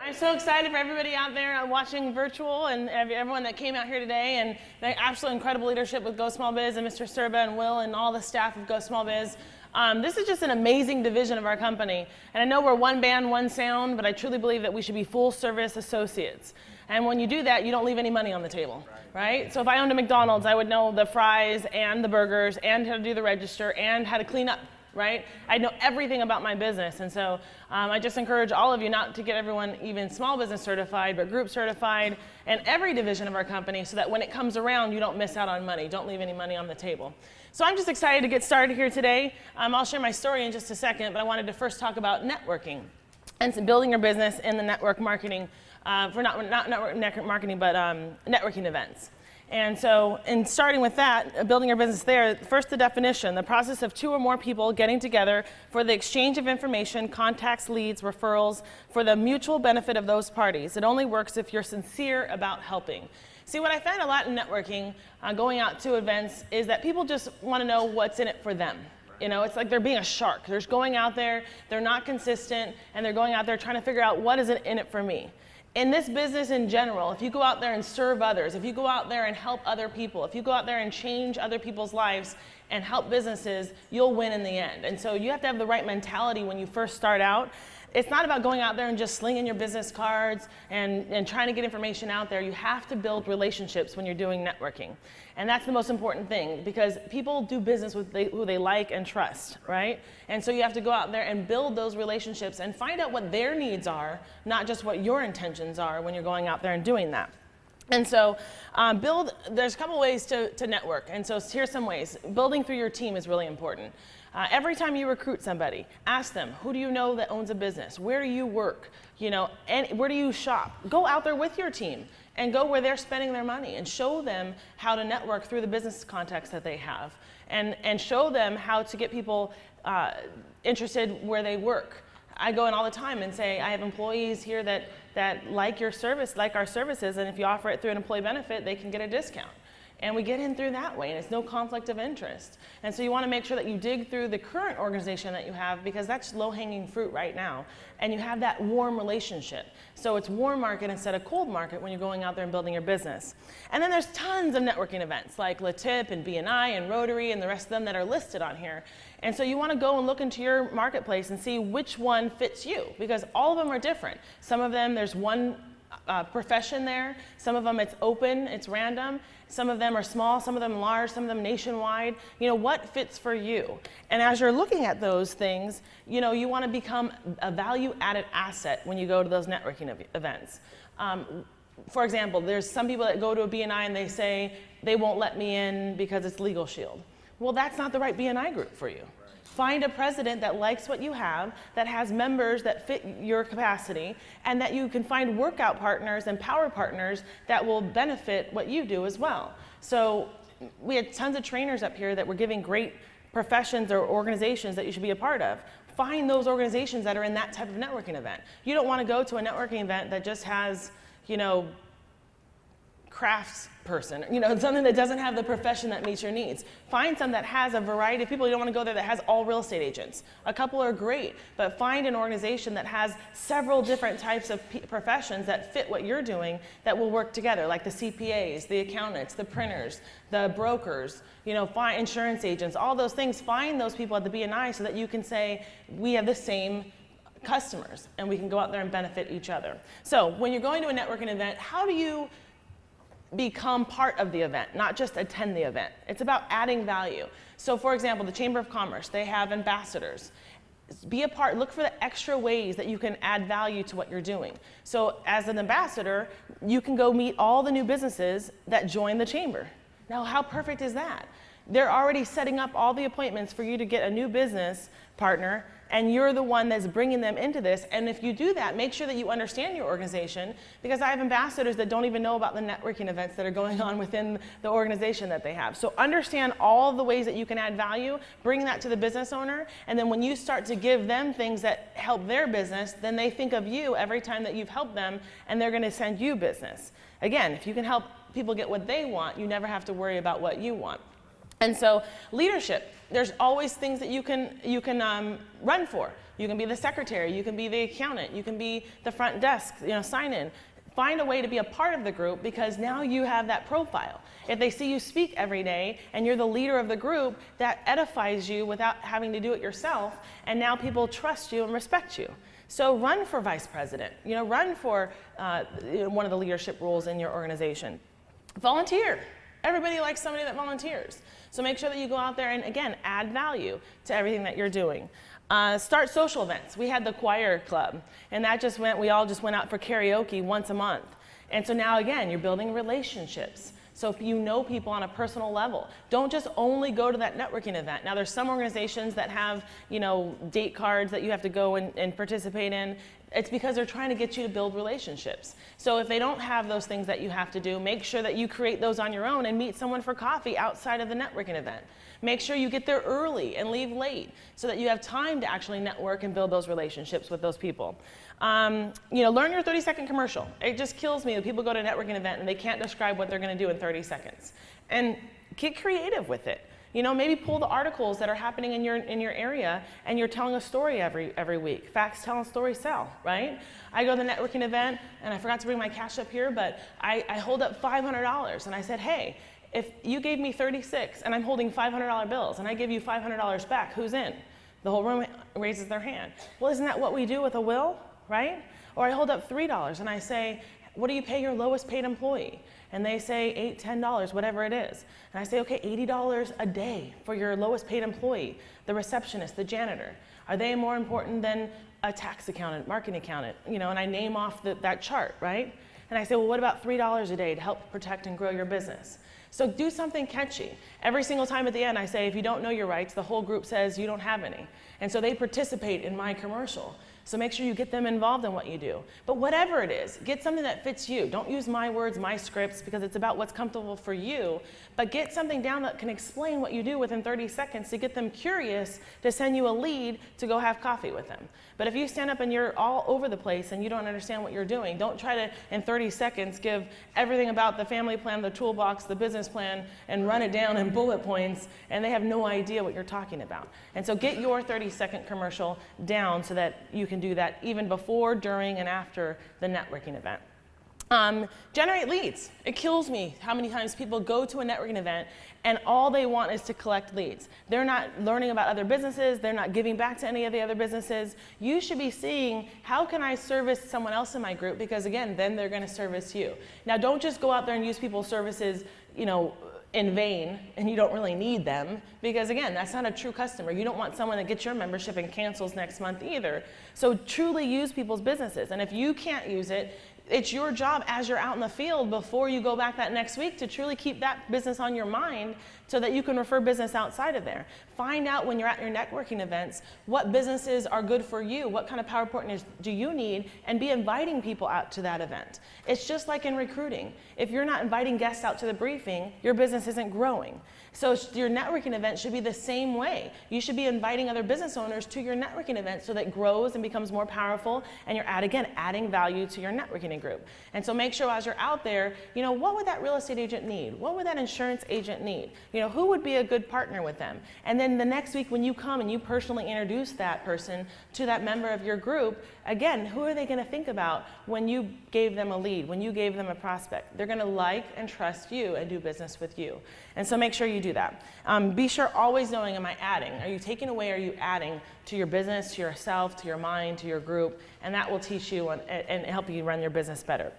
I'm so excited for everybody out there watching virtual and everyone that came out here today, and the absolutely incredible leadership with Go Small Biz and Mr. Serba and Will and all the staff of Go Small Biz. This is just an amazing division of our company. And I know we're one band, one sound, but I truly believe that we should be full service associates. And when you do that, you don't leave any money on the table, right? So if I owned a McDonald's, I would know the fries and the burgers and how to do the register and how to clean up, right? I know everything about my business. And so I just encourage all of you not to get everyone even small business certified, but group certified in every division of our company so that when it comes around, you don't miss out on money. Don't leave any money on the table. So I'm just excited to get started here today. I'll share my story in just a second, but I wanted to first talk about networking and building your business in the network marketing, for not network marketing, but networking events. And so in starting with that, building your business there, first the definition, the process of two or more people getting together for the exchange of information, contacts, leads, referrals, for the mutual benefit of those parties. It only works if you're sincere about helping. See, what I find a lot in networking, going out to events, is that people just want to know what's in it for them. You know, it's like they're being a shark. They're just going out there, they're not consistent, and they're going out there trying to figure out what is in it for me. In this business in general, if you go out there and serve others, if you go out there and help other people, if you go out there and change other people's lives and help businesses, you'll win in the end. And so you have to have the right mentality when you first start out. It's not about going out there and just slinging your business cards and trying to get information out there. You have to build relationships when you're doing networking. And that's the most important thing, because people do business with who they like and trust, right? And so you have to go out there and build those relationships and find out what their needs are, not just what your intentions are when you're going out there and doing that. And so there's a couple ways to network. And so here's some ways. Building through your team is really important. Every time you recruit somebody, ask them, who do you know that owns a business? Where do you work? You know, and where do you shop? Go out there with your team and go where they're spending their money and show them how to network through the business contacts that they have, and show them how to get people interested where they work. I go in all the time and say, I have employees here that like your service, like our services, and if you offer it through an employee benefit, they can get a discount. And we get in through that way, and it's no conflict of interest. And so you want to make sure that you dig through the current organization that you have, because that's low-hanging fruit right now. And you have that warm relationship. So it's warm market instead of cold market when you're going out there and building your business. And then there's tons of networking events like LaTip and BNI and Rotary and the rest of them that are listed on here. And so you want to go and look into your marketplace and see which one fits you, because all of them are different. Some of them, there's one profession there. Some of them it's open, it's random. Some of them are small, some of them large, some of them nationwide. You know, what fits for you? And as you're looking at those things, you know, you want to become a value-added asset when you go to those networking events. For example, there's some people that go to a BNI and they say they won't let me in because it's Legal Shield. Well, that's not the right BNI group for you. Find a president that likes what you have, that has members that fit your capacity, and that you can find workout partners and power partners that will benefit what you do as well. So we had tons of trainers up here that were giving great professions or organizations that you should be a part of. Find those organizations that are in that type of networking event. You don't want to go to a networking event that just has, you know, crafts person, you know, something that doesn't have the profession that meets your needs. Find some that has a variety of people. You don't want to go there that has all real estate agents. A couple are great, but find an organization that has several different types of professions that fit what you're doing that will work together, like the CPAs, the accountants, the printers, the brokers, you know, find insurance agents, all those things. Find those people at the BNI so that you can say, we have the same customers, and we can go out there and benefit each other. So when you're going to a networking event, how do you become part of the event, not just attend the event? It's about adding value. So for example, the Chamber of Commerce, they have ambassadors. Be a part, look for the extra ways that you can add value to what you're doing. So as an ambassador, you can go meet all the new businesses that join the chamber. Now, how perfect is that? They're already setting up all the appointments for you to get a new business partner, and you're the one that's bringing them into this. And if you do that, make sure that you understand your organization, because I have ambassadors that don't even know about the networking events that are going on within the organization that they have. So understand all the ways that you can add value, bring that to the business owner, and then when you start to give them things that help their business, then they think of you every time that you've helped them, and they're going to send you business. Again, if you can help people get what they want, you never have to worry about what you want. And so leadership, there's always things that you can run for. You can be the secretary, you can be the accountant, you can be the front desk, sign in. Find a way to be a part of the group, because now you have that profile. If they see you speak every day and you're the leader of the group, that edifies you without having to do it yourself, and now people trust you and respect you. So run for vice president, run for one of the leadership roles in your organization. Volunteer. Everybody likes somebody that volunteers. So make sure that you go out there and, again, add value to everything that you're doing. Start social events. We had the choir club, and we all just went out for karaoke once a month. And so now, again, you're building relationships. So if you know people on a personal level, don't just only go to that networking event. Now, there's some organizations that have, date cards that you have to go and participate in. It's because they're trying to get you to build relationships. So if they don't have those things that you have to do, make sure that you create those on your own and meet someone for coffee outside of the networking event. Make sure you get there early and leave late so that you have time to actually network and build those relationships with those people. Learn your 30-second commercial. It just kills me that people go to a networking event and they can't describe what they're going to do in 30 seconds. And get creative with it. Maybe pull the articles that are happening in your area, and you're telling a story every week. Facts tell and stories sell, right? I go to the networking event, and I forgot to bring my cash up here, but I hold up $500, and I said, hey, if you gave me 36 and I'm holding $500 bills and I give you $500 back, who's in? The whole room raises their hand. Well, isn't that what we do with a will, right? Or I hold up $3 and I say, what do you pay your lowest paid employee? And they say $8, $10, whatever it is. And I say, okay, $80 a day for your lowest paid employee, the receptionist, the janitor. Are they more important than a tax accountant, marketing accountant? And I name off that chart, right? And I say, well, what about $3 a day to help protect and grow your business? So do something catchy. Every single time at the end, I say, if you don't know your rights, the whole group says you don't have any. And so they participate in my commercial. So make sure you get them involved in what you do. But whatever it is, get something that fits you. Don't use my words, my scripts, because it's about what's comfortable for you. But get something down that can explain what you do within 30 seconds to get them curious to send you a lead to go have coffee with them. But if you stand up and you're all over the place and you don't understand what you're doing, don't try to, in 30 seconds, give everything about the family plan, the toolbox, the business plan, and run it down in bullet points, and they have no idea what you're talking about. And so get your 30-second commercial down so that you can do that even before, during, and after the networking event. Generate leads. It kills me how many times people go to a networking event and all they want is to collect leads. They're not learning about other businesses. They're not giving back to any of the other businesses. You should be seeing, how can I service someone else in my group? Because again, then they're going to service you. Now, don't just go out there and use people's services, in vain, and you don't really need them, because again, that's not a true customer. You don't want someone that gets your membership and cancels next month either. So truly use people's businesses. And if you can't use it, it's your job as you're out in the field before you go back that next week to truly keep that business on your mind so that you can refer business outside of there. Find out when you're at your networking events what businesses are good for you, what kind of power partners do you need, and be inviting people out to that event. It's just like in recruiting. If you're not inviting guests out to the briefing, your business isn't growing. So your networking event should be the same way. You should be inviting other business owners to your networking event so that it grows and becomes more powerful, and you're adding value to your networking group. And so make sure as you're out there, what would that real estate agent need? What would that insurance agent need? Who would be a good partner with them? And then the next week when you come and you personally introduce that person to that member of your group, again, who are they going to think about when you gave them a lead, when you gave them a prospect? They're going to like and trust you and do business with you. And so make sure you do that. Be sure always knowing, am I adding? Are you taking away, are you adding to your business, to yourself, to your mind, to your group? And that will teach you and help you run your business better.